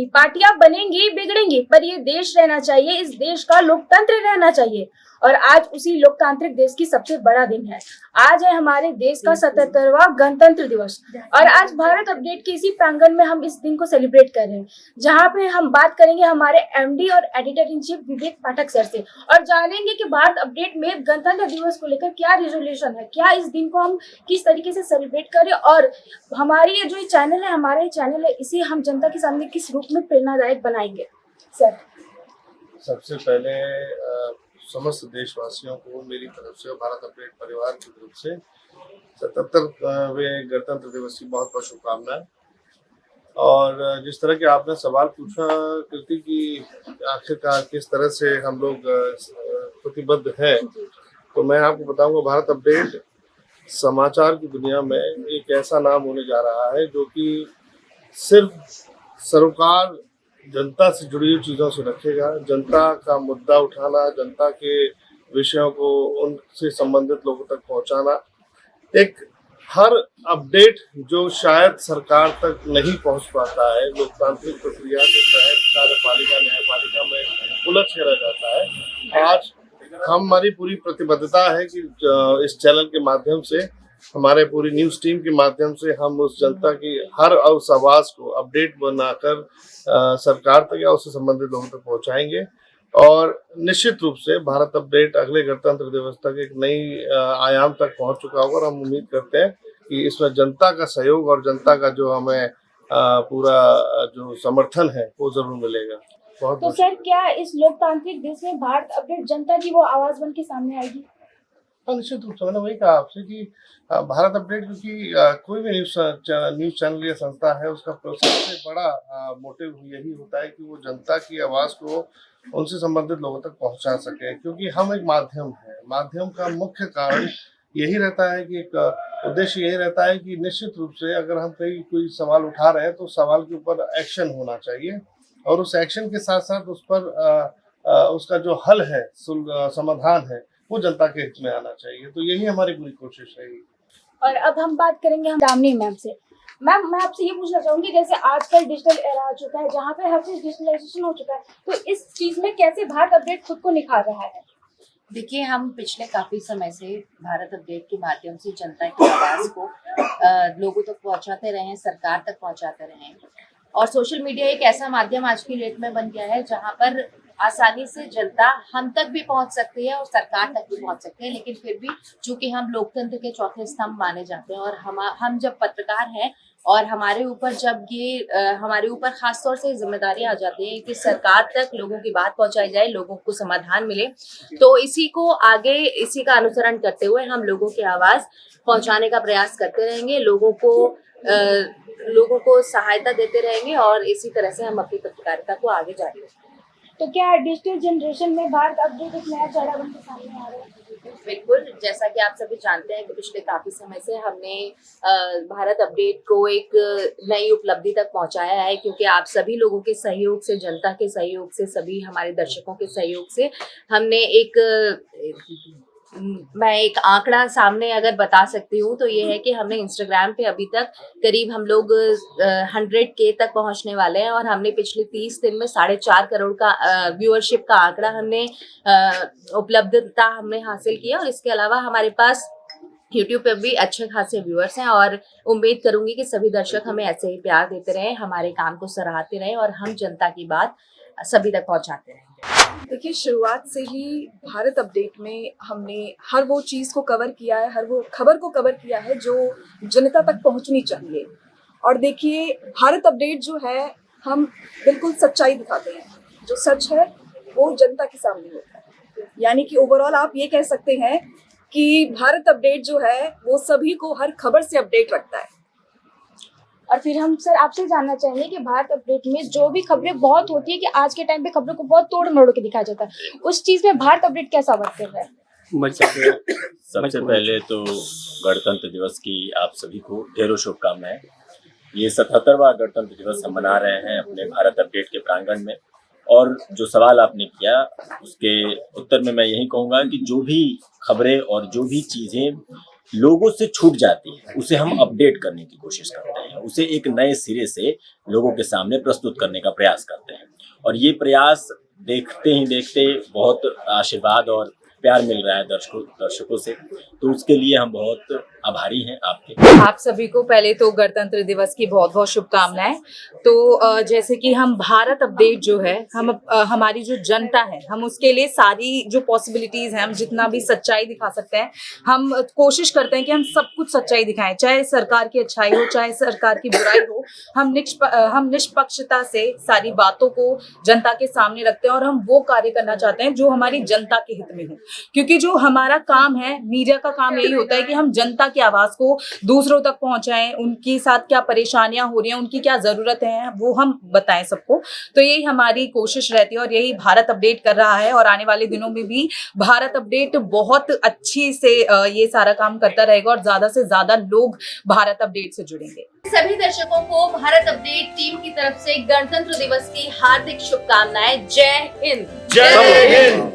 नहीं, पार्टियां बनेंगी बिगड़ेंगी, पर ये देश रहना चाहिए, इस देश का लोकतंत्र रहना चाहिए। और आज उसी लोकतांत्रिक देश की सबसे बड़ा दिन है। आज है हमारे देश का 77वां गणतंत्र दिवस और आज भारत अपडेट के इसी प्रांगण में हम इस दिन को सेलिब्रेट कर रहे हैं, जहां पे हम बात करेंगे हमारे एमडी और editor in chief Vivek Pathak sir से और जानेंगे कि भारत अपडेट में गणतंत्र दिवस को लेकर क्या रिजोल्यूशन है, क्या इस दिन को हम किस तरीके से सेलिब्रेट करें और हमारी ये जो चैनल है, हमारा ये चैनल है, इसे हम जनता के सामने किस रूप में प्रेरणादायक बनाएंगे। सर, सबसे पहले समस्त देशवासियों को मेरी तरफ से और भारत अपडेट परिवार की तरफ से 77वें गणतंत्र दिवस की बहुत बहुत शुभकामनाएं। और जिस तरह के आपने सवाल पूछा कृति की आखिरकार किस तरह से हम लोग प्रतिबद्ध हैं, तो मैं आपको बताऊंगा भारत अपडेट समाचार की दुनिया में एक ऐसा नाम होने जा रहा है जो कि सिर्फ सरोकार जनता से जुड़ी हुई चीज़ों से रखेगा, जनता का मुद्दा उठाना, जनता के विषयों को उनसे संबंधित लोगों तक पहुंचाना, एक हर अपडेट जो शायद सरकार तक नहीं पहुंच पाता है, लोकतांत्रिक प्रक्रिया के तहत कार्यपालिका न्यायपालिका में उलझ के रह जाता है। आज हमारी पूरी प्रतिबद्धता है कि इस चैनल के माध्यम से, हमारे पूरी न्यूज़ टीम के माध्यम से हम उस जनता की हर उस आवाज़ को अपडेट बनाकर सरकार तक या उससे संबंधित लोगों तक पहुंचाएंगे। और निश्चित रूप से भारत अपडेट अगले गणतंत्र दिवस तक एक नई आयाम तक पहुंच चुका होगा और हम उम्मीद करते हैं कि इसमें जनता का सहयोग और जनता का जो हमें पूरा जो समर्थन है वो जरूर मिलेगा। तो सर, क्या इस लोकतांत्रिक देश में भारत अपडेट जनता की वो आवाज बन के सामने आएगी? निश्चित रूप से मैंने वही कहा आपसे कि भारत अपडेट क्योंकि कोई भी न्यूज चैनल या संस्था है, उसका सबसे बड़ा मोटिव यही होता है कि वो जनता की आवाज़ को उनसे संबंधित लोगों तक पहुंचा सके, क्योंकि हम एक माध्यम है। माध्यम का मुख्य कारण यही रहता है कि एक उद्देश्य यही रहता है कि निश्चित रूप से अगर हम कोई सवाल उठा रहे हैं तो सवाल के ऊपर एक्शन होना चाहिए और उस एक्शन के साथ साथ उस पर उसका जो हल है, समाधान है, वो जनता के हित में आना चाहिए। तो यही हमारी पूरी कोशिश है। और अब हम बात करेंगे हम दामिनी मैम से। मैम, मैं आपसे ये पूछना चाहूंगी, जैसे आजकल डिजिटल एरा आ चुका है जहाँ पे हर चीज डिजिटलाइजेशन हो चुका है, तो इस चीज में कैसे भारत अपडेट खुद को निखार रहा है? देखिए, हम पिछले काफी समय से भारत अपडेट के माध्यम से जनता की आवाज को लोगों तक पहुंचाते रहे हैं, सरकार तक पहुंचाते रहे हैं। और सोशल मीडिया एक ऐसा माध्यम आज की डेट में बन गया है जहां पर आसानी से जनता हम तक भी पहुंच सकती है और सरकार तक भी पहुंच सकते हैं। लेकिन फिर भी चूंकि हम लोकतंत्र के चौथे स्तंभ माने जाते हैं और हम जब पत्रकार हैं और हमारे ऊपर जब हमारे ऊपर खासतौर से जिम्मेदारी आ जाती है कि सरकार तक लोगों की बात पहुंचाई जाए, लोगों को समाधान मिले, तो इसी का अनुसरण करते हुए हम लोगों की आवाज पहुंचाने का प्रयास करते रहेंगे, लोगों को सहायता देते रहेंगे और इसी तरह से हम अपनी पत्रकारिता को आगे जारी रखेंगे। तो क्या डिजिटल जनरेशन में भारत अपडेट एक नया चेहरा बनकर सामने आ रहा है? बिल्कुल, जैसा कि आप सभी जानते हैं कि पिछले काफी समय से हमने भारत अपडेट को एक नई उपलब्धि तक पहुंचाया है, क्योंकि आप सभी लोगों के सहयोग से, जनता के सहयोग से, सभी हमारे दर्शकों के सहयोग से हमने मैं एक आंकड़ा सामने अगर बता सकती हूँ तो ये है कि हमने इंस्टाग्राम पे अभी तक करीब हम लोग 100K तक पहुंचने वाले हैं और हमने पिछले 30 दिन में 4.5 करोड़ का व्यूअरशिप का आंकड़ा हमने उपलब्धता हमने हासिल किया। और इसके अलावा हमारे पास YouTube पे भी अच्छे खासे व्यूअर्स हैं और उम्मीद करूंगी कि सभी दर्शक हमें ऐसे ही प्यार देते रहें, हमारे काम को सराहते रहें और हम जनता की बात सभी तक पहुंचाते रहेंगे। देखिए, शुरुआत से ही भारत अपडेट में हमने हर वो चीज़ को कवर किया है, हर वो खबर को कवर किया है जो जनता तक पहुंचनी चाहिए। और देखिए, भारत अपडेट जो है, हम बिल्कुल सच्चाई दिखाते हैं। जो सच है वो जनता के सामने होता है। यानी कि ओवरऑल आप ये कह सकते हैं कि भारत अपडेट जो है वो सभी को हर खबर से अपडेट रखता है। और फिर हम सर आपसे जानना चाहेंगे कि भारत अपडेट में जो भी खबरें बहुत होती है कि आज के टाइम पे खबरों को बहुत तोड़ मरोड़ के दिखाया जाता है, उस चीज में भारत अपडेट कैसा वर्क कर रहा है? सबसे पहले तो गणतंत्र दिवस की आप सभी को ढेरों शुभकामनाएं। ये 77वां गणतंत्र दिवस हम मना रहे हैं अपने भारत अपडेट के प्रांगण में। और जो सवाल आपने किया उसके उत्तर में मैं यही कहूँगा कि जो भी खबरें और जो भी चीज़ें लोगों से छूट जाती है, उसे हम अपडेट करने की कोशिश करते हैं, उसे एक नए सिरे से लोगों के सामने प्रस्तुत करने का प्रयास करते हैं। और ये प्रयास देखते ही देखते बहुत आशीर्वाद और प्यार मिल रहा है दर्शकों से, तो उसके लिए हम बहुत आभारी हैं आपके। आप सभी को पहले तो गणतंत्र दिवस की बहुत बहुत शुभकामनाएं। तो जैसे कि हम भारत अपडेट जो है, हमारी जो जनता है, हम उसके लिए सारी जो पॉसिबिलिटीज हैं, हम जितना भी सच्चाई दिखा सकते हैं, हम कोशिश करते हैं कि हम सब कुछ सच्चाई दिखाएं, चाहे सरकार की अच्छाई हो, चाहे सरकार की बुराई हो। हम निष्पक्षता से सारी बातों को जनता के सामने रखते हैं और हम वो कार्य करना चाहते हैं जो हमारी जनता के हित में हो, क्योंकि जो हमारा काम है, मीडिया का काम यही होता है कि हम जनता की आवाज को दूसरों तक पहुंचाएं, उनके साथ क्या परेशानियां हो रही हैं, उनकी क्या जरूरत है, वो हम बताएं सबको। तो यही हमारी कोशिश रहती है और यही भारत अपडेट कर रहा है। और आने वाले दिनों में भी भारत अपडेट बहुत अच्छी से ये सारा काम करता रहेगा और ज्यादा से ज्यादा लोग भारत अपडेट से जुड़ेंगे। सभी दर्शकों को भारत अपडेट टीम की तरफ से गणतंत्र दिवस की हार्दिक शुभकामनाएं। जय हिंद। जय हिंद।